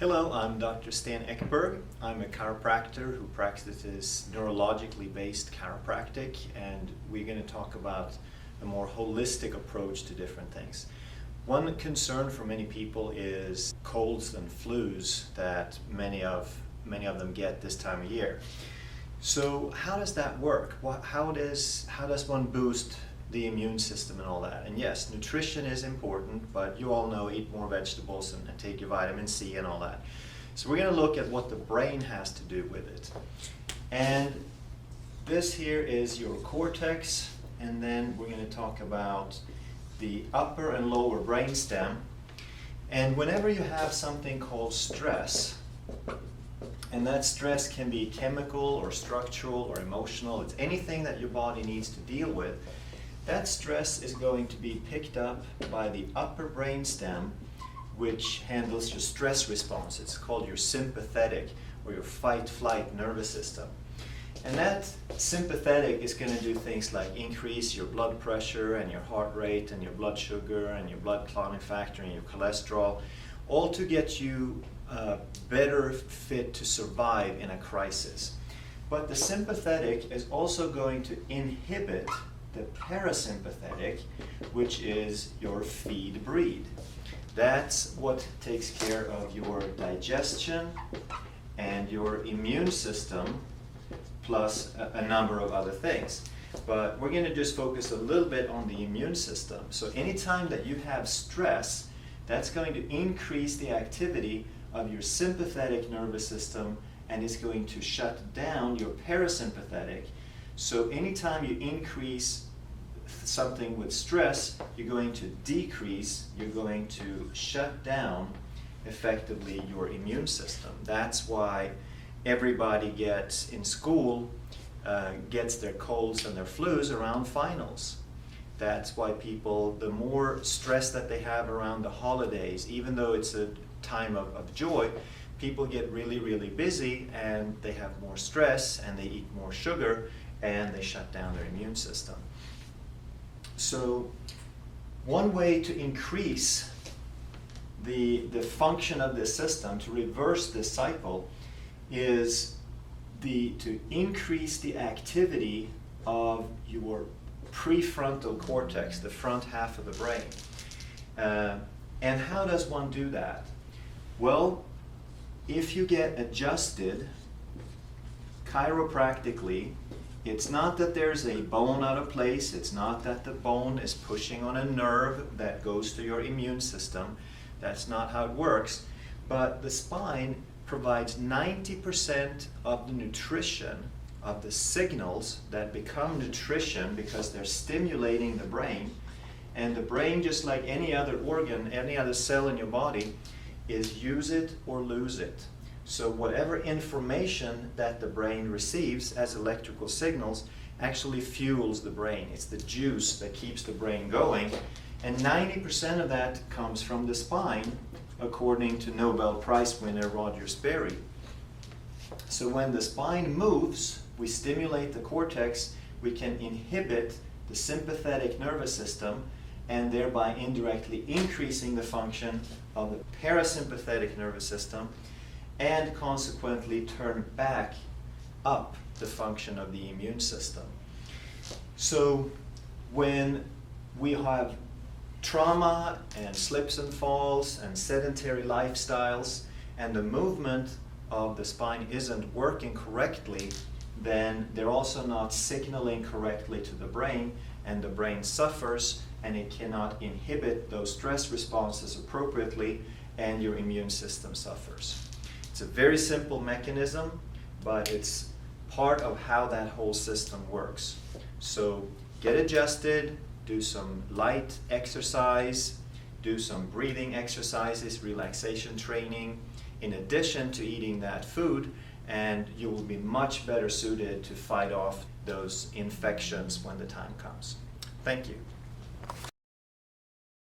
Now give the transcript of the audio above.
Hello, I'm Dr. Sten Ekberg. I'm a chiropractor who practices neurologically based chiropractic, and we're going to talk about a more holistic approach to different things. One concern for many people is colds and flus that many of them get this time of year. So how does that work? How does one boost the immune system and all that? And yes, nutrition is important, but you all know, eat more vegetables and take your vitamin C and all that. So we're going to look at what the brain has to do with it. And this here is your cortex, and then we're going to talk about the upper and lower brainstem. And whenever you have something called stress, and that stress can be chemical or structural or emotional, it's anything that your body needs to deal with, that stress is going to be picked up by the upper brainstem, which handles your stress response. It's called your sympathetic or your fight-flight nervous system. And that sympathetic is going to do things like increase your blood pressure and your heart rate and your blood sugar and your blood clotting factor and your cholesterol, all to get you better fit to survive in a crisis. But the sympathetic is also going to inhibit the parasympathetic, which is your feed breathe. That's what takes care of your digestion and your immune system, plus a number of other things. But we're going to just focus a little bit on the immune system. So anytime that you have stress, that's going to increase the activity of your sympathetic nervous system, and it's going to shut down your parasympathetic. So anytime you increase something with stress, you're going to decrease, you're going to shut down effectively your immune system. That's why everybody gets in school, gets their colds and their flus around finals. That's why people, the more stress that they have around the holidays, even though it's a time of joy, people get really, really busy and they have more stress and they eat more sugar and they shut down their immune system. So one way to increase the function of this system, to reverse this cycle, is to increase the activity of your prefrontal cortex, the front half of the brain. And how does one do that? Well, if you get adjusted chiropractically, it's not that there's a bone out of place, it's not that the bone is pushing on a nerve that goes to your immune system. That's not how it works. But the spine provides 90% of the nutrition, of the signals that become nutrition because they're stimulating the brain. And the brain, just like any other organ, any other cell in your body, is use it or lose it. So whatever information that the brain receives as electrical signals actually fuels the brain. It's the juice that keeps the brain going. And 90% of that comes from the spine, according to Nobel Prize winner Roger Sperry. So when the spine moves, we stimulate the cortex, we can inhibit the sympathetic nervous system, and thereby indirectly increasing the function of the parasympathetic nervous system, and consequently turn back up the function of the immune system. So when we have trauma and slips and falls and sedentary lifestyles, and the movement of the spine isn't working correctly, then they're also not signaling correctly to the brain, and the brain suffers and it cannot inhibit those stress responses appropriately, and your immune system suffers. It's a very simple mechanism, but it's part of how that whole system works. So get adjusted, do some light exercise, do some breathing exercises, relaxation training, in addition to eating that food, and you will be much better suited to fight off those infections when the time comes. Thank you.